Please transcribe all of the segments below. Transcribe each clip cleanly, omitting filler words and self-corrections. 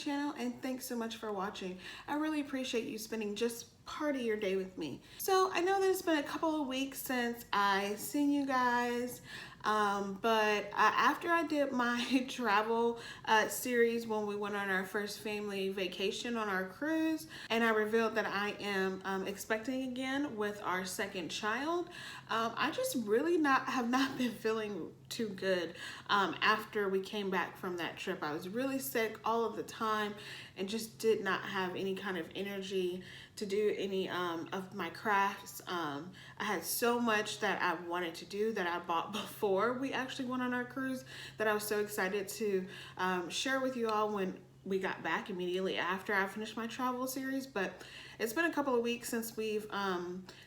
channel, and thanks so much for watching. I really appreciate you spending just part of your day with me. So I know that it's been a couple of weeks since I seen you guys, but after I did my travel series when we went on our first family vacation on our cruise, and I revealed that I am expecting again with our second child, I just really have not been feeling too good after we came back from that trip. I was really sick all of the time and just did not have any kind of energy to do any of my crafts. I had so much that I wanted to do that I bought before we actually went on our cruise that I was so excited to share with you all when we got back immediately after I finished my travel series. But it's been a couple of weeks since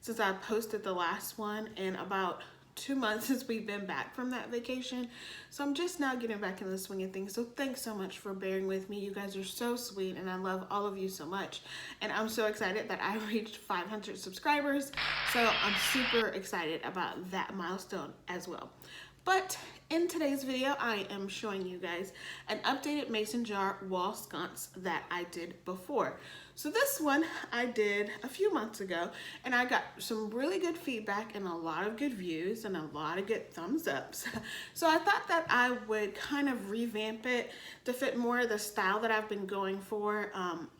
since I posted the last one, and about 2 months since we've been back from that vacation. So I'm just now getting back in the swing of things. So thanks so much for bearing with me. You guys are so sweet and I love all of you so much. And I'm so excited that I reached 500 subscribers. So I'm super excited about that milestone as well. But in today's video, I am showing you guys an updated Mason Jar Wall Sconce that I did before. So this one I did a few months ago, and I got some really good feedback and a lot of good views and a lot of good thumbs ups. So I thought that I would kind of revamp it to fit more of the style that I've been going for.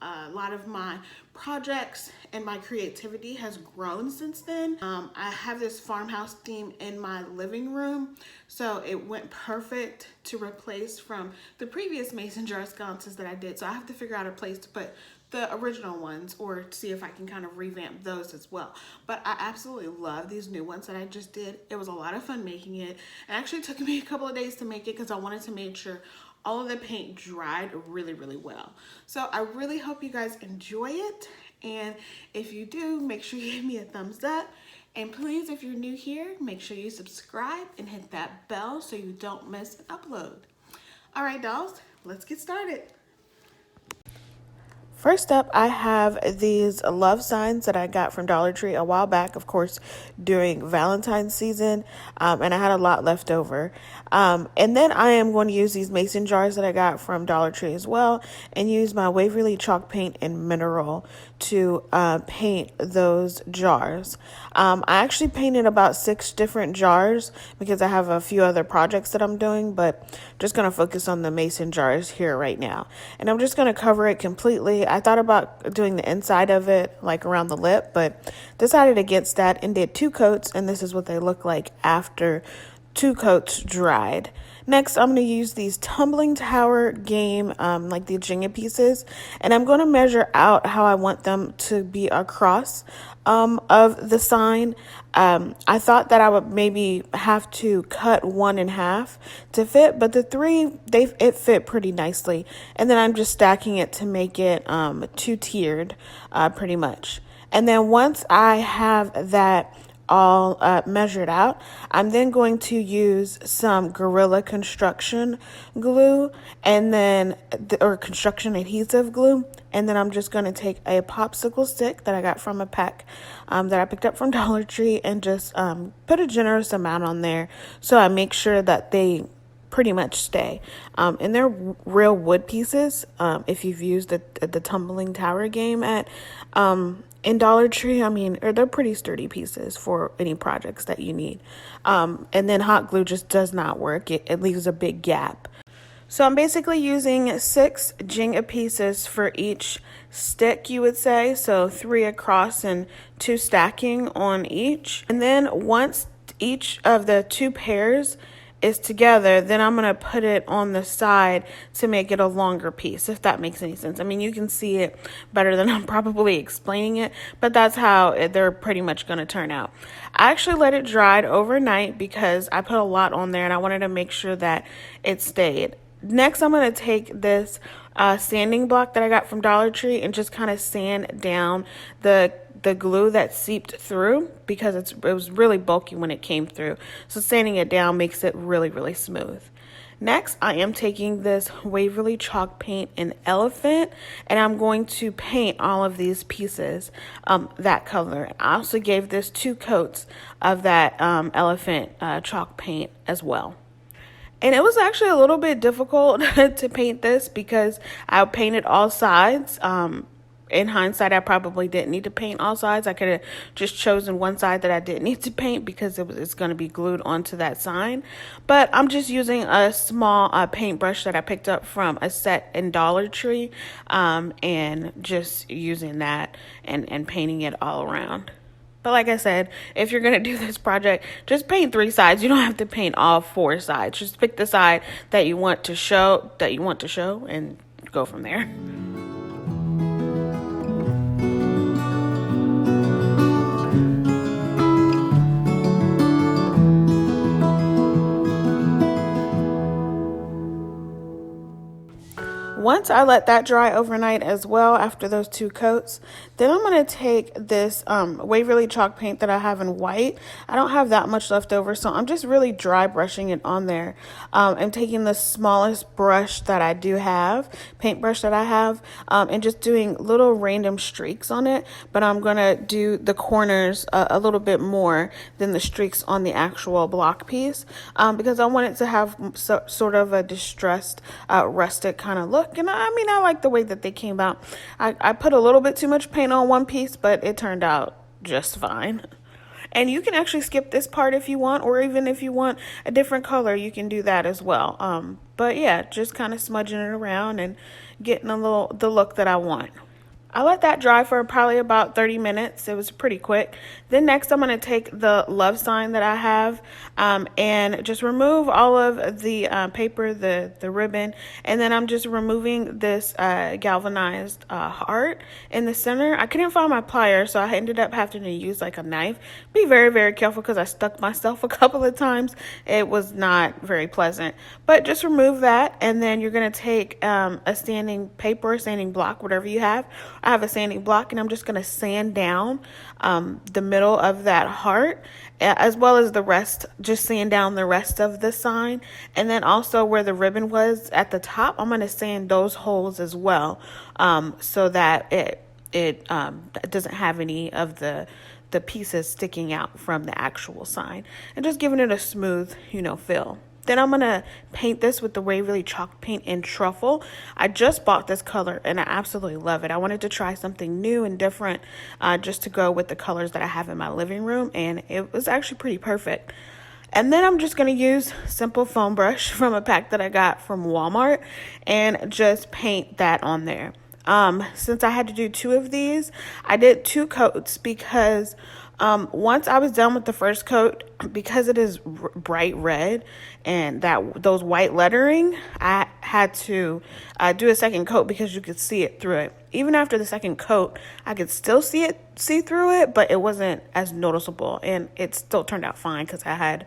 A lot of my projects and my creativity has grown since then. I have this farmhouse theme in my living room, so it went perfect to replace from the previous Mason Jar Sconces that I did. So I have to figure out a place to put the original ones or see if I can kind of revamp those as well. But I absolutely love these new ones that I just did. It was a lot of fun making it. It actually took me a couple of days to make it because I wanted to make sure all of the paint dried really, really well. So I really hope you guys enjoy it. And if you do, make sure you give me a thumbs up. And please, if you're new here, make sure you subscribe and hit that bell so you don't miss an upload. All right, dolls, let's get started. First up, I have these love signs that I got from Dollar Tree a while back, of course, during Valentine's season, and I had a lot left over. And then I am going to use these mason jars that I got from Dollar Tree as well, and use my Waverly chalk paint and mineral to paint those jars. I actually painted about 6 different jars because I have a few other projects that I'm doing, but I'm just going to focus on the mason jars here right now. And I'm just going to cover it completely. I thought about doing the inside of it, like around the lip, but decided against that and did 2 coats, and this is what they look like after 2 coats dried. Next, I'm going to use these tumbling tower game, like the Jenga pieces, and I'm going to measure out how I want them to be across of the sign. I thought that I would maybe have to cut 1 in half to fit, but the 3, it fit pretty nicely. And then I'm just stacking it to make it 2-tiered, pretty much. And then once I have that all measured out, I'm then going to use some Gorilla construction glue and then or construction adhesive glue, and then I'm just going to take a popsicle stick that I got from a pack that I picked up from Dollar Tree and just put a generous amount on there so I make sure that they pretty much stay. And they're real wood pieces. If you've used the tumbling tower game at in Dollar Tree, I mean, they're pretty sturdy pieces for any projects that you need. And then hot glue just does not work. It leaves a big gap. So I'm basically using 6 Jenga pieces for each stick, you would say. So 3 across and 2 stacking on each. And then once each of the 2 pairs is together, then I'm going to put it on the side to make it a longer piece, if that makes any sense. I mean, you can see it better than I'm probably explaining it, but that's how they're pretty much going to turn out. I actually let it dry overnight because I put a lot on there and I wanted to make sure that it stayed. Next, I'm going to take this sanding block that I got from Dollar Tree and just kind of sand down the glue that seeped through because it was really bulky when it came through. So sanding it down makes it really, really smooth. Next, I am taking this Waverly chalk paint and elephant, and I'm going to paint all of these pieces that color. I also gave this 2 coats of that elephant chalk paint as well. And it was actually a little bit difficult to paint this because I painted all sides. In hindsight, I probably didn't need to paint all sides. I could have just chosen one side that I didn't need to paint because it's going to be glued onto that sign. But I'm just using a small paintbrush that I picked up from a set in Dollar Tree, and just using that and painting it all around. But like I said, if you're going to do this project, just paint 3 sides. You don't have to paint all 4 sides. Just pick the side that you want to show, and go from there. Once I let that dry overnight as well after those 2 coats, then I'm going to take this Waverly chalk paint that I have in white. I don't have that much left over, so I'm just really dry brushing it on there. I'm taking the smallest brush that I do have, paintbrush that I have, and just doing little random streaks on it, but I'm going to do the corners a little bit more than the streaks on the actual block piece, because I want it to have sort of a distressed, rustic kind of look. And I mean, I like the way that they came out. I put a little bit too much paint on one piece, but it turned out just fine. And you can actually skip this part if you want, or even if you want a different color, you can do that as well. But yeah, just kind of smudging it around and getting the look that I want. I let that dry for probably about 30 minutes. It was pretty quick. Then next I'm going to take the love sign that I have, and just remove all of the paper, the ribbon, and then I'm just removing this galvanized heart in the center. I couldn't find my pliers, so I ended up having to use like a knife. Be very, very careful because I stuck myself a couple of times. It was not very pleasant, but just remove that, and then you're going to take a sanding paper, sanding block, whatever you have. I have a sanding block, and I'm just going to sand down the middle of that heart, as well as the rest, just sand down the rest of the sign. And then also where the ribbon was at the top, I'm going to sand those holes as well, so that it doesn't have any of the pieces sticking out from the actual sign, and just giving it a smooth, feel. Then I'm going to paint this with the Waverly chalk paint in Truffle. I just bought this color and I absolutely love it. I wanted to try something new and different, just to go with the colors that I have in my living room, and it was actually pretty perfect. And then I'm just going to use simple foam brush from a pack that I got from Walmart and just paint that on there. Since I had to do 2 of these, I did 2 coats because once I was done with the first coat, because it is bright red and those white lettering, I had to do a second coat because you could see it through it. Even after the second coat, I could still see through it, but it wasn't as noticeable, and it still turned out fine because I had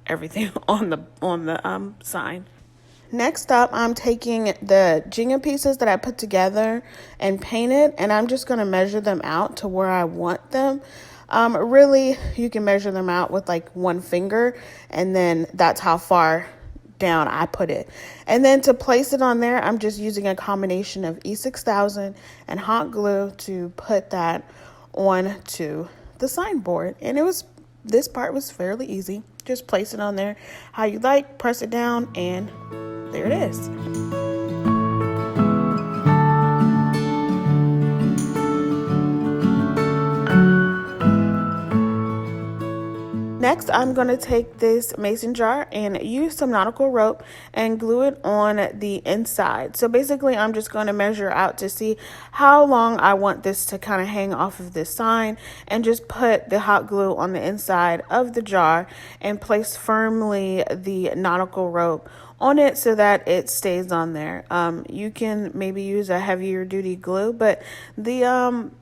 everything on the sign. Next up, I'm taking the Jenga pieces that I put together and painted, and I'm just going to measure them out to where I want them. Really, you can measure them out with like 1 finger, and then that's how far down I put it. And then to place it on there, I'm just using a combination of E6000 and hot glue to put that onto the signboard. And this part was fairly easy. Just place it on there how you like, press it down, and there it is. Next, I'm going to take this mason jar and use some nautical rope and glue it on the inside. So basically, I'm just going to measure out to see how long I want this to kind of hang off of this sign, and just put the hot glue on the inside of the jar and place firmly the nautical rope on it so that it stays on there. You can maybe use a heavier duty glue, but the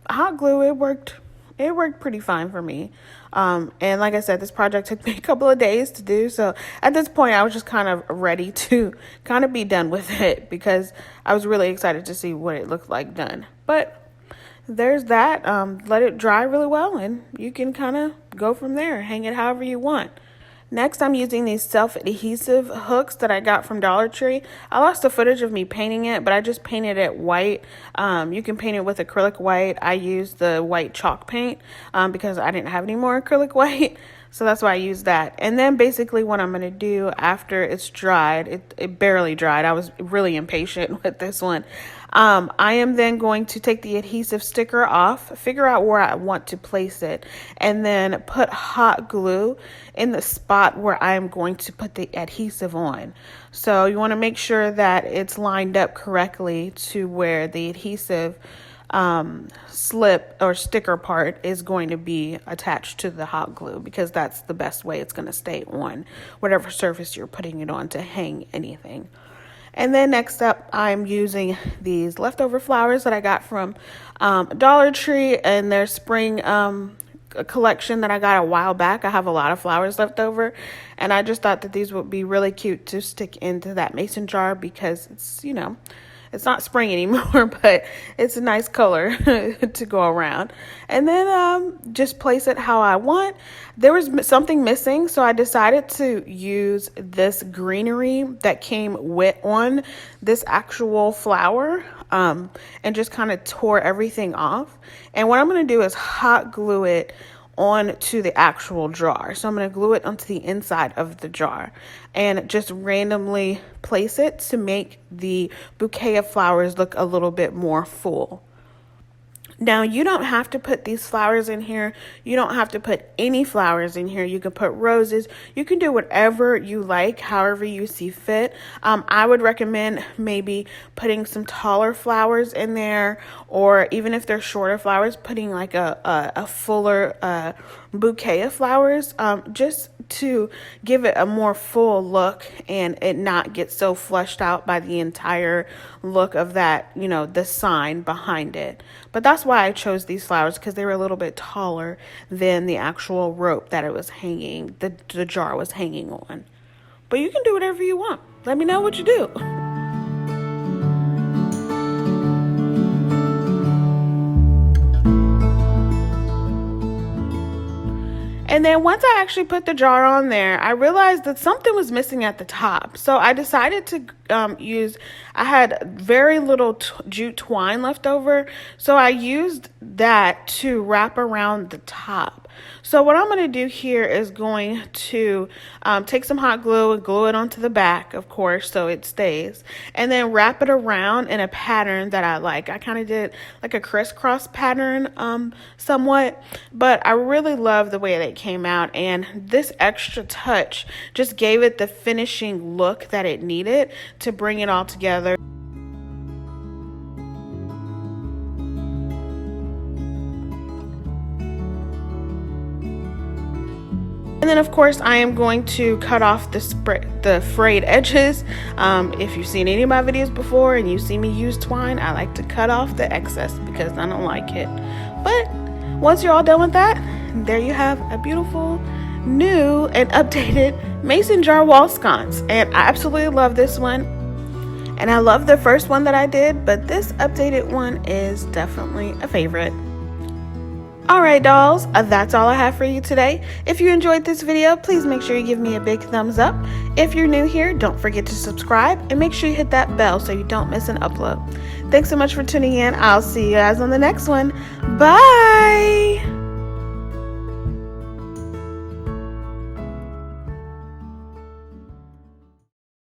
hot glue, it worked pretty fine for me. And like I said, this project took me a couple of days to do. So at this point, I was just kind of ready to kind of be done with it because I was really excited to see what it looked like done. But there's that. Let it dry really well, and you can kind of go from there. Hang it however you want. Next, I'm using these self-adhesive hooks that I got from Dollar Tree. I lost the footage of me painting it, but I just painted it white. You can paint it with acrylic white. I used the white chalk paint because I didn't have any more acrylic white. So that's why I use that. And then basically what I'm going to do after it's dried, it barely dried. I was really impatient with this one. I am then going to take the adhesive sticker off, figure out where I want to place it, and then put hot glue in the spot where I'm going to put the adhesive on. So you want to make sure that it's lined up correctly to where the adhesive slip or sticker part is going to be attached to the hot glue, because that's the best way it's going to stay on whatever surface you're putting it on to hang anything. And then next up, I'm using these leftover flowers that I got from Dollar Tree and their spring collection that I got a while back. I have a lot of flowers left over, and I just thought that these would be really cute to stick into that mason jar, because it's, you know, it's not spring anymore, but it's a nice color to go around. And then just place it how I want. There was something missing, so I decided to use this greenery that came with on this actual flower, and just kind of tore everything off. And what I'm going to do is hot glue it onto the actual jar. So I'm going to glue it onto the inside of the jar and just randomly place it to make the bouquet of flowers look a little bit more full. Now, you don't have to put these flowers in here. You don't have to put any flowers in here. You can put roses. You can do whatever you like, however you see fit. I would recommend maybe putting some taller flowers in there, or even if they're shorter flowers, putting like a fuller bouquet of flowers, just to give it a more full look and it not get so flushed out by the entire look of that, you know, the sign behind it. But that's why I chose these flowers, because they were a little bit taller than the actual rope that it was hanging, the jar was hanging on. But you can do whatever you want. Let me know what you do. And then once I actually put the jar on there, I realized that something was missing at the top. So I decided to I had very little jute twine left over. So I used that to wrap around the top. So what I'm going to do here is going to take some hot glue and glue it onto the back, of course, so it stays. And then wrap it around in a pattern that I like. I kind of did like a crisscross pattern somewhat. But I really love the way that it came out. And this extra touch just gave it the finishing look that it needed to bring it all together. And then, of course, I am going to cut off the frayed edges. If you've seen any of my videos before and you see me use twine, I like to cut off the excess because I don't like it. But once you're all done with that, there you have a beautiful new and updated Mason Jar Wall Sconce. And I absolutely love this one. And I love the first one that I did, but this updated one is definitely a favorite. Alright dolls, that's all I have for you today. If you enjoyed this video, please make sure you give me a big thumbs up. If you're new here, don't forget to subscribe and make sure you hit that bell so you don't miss an upload. Thanks so much for tuning in. I'll see you guys on the next one. Bye!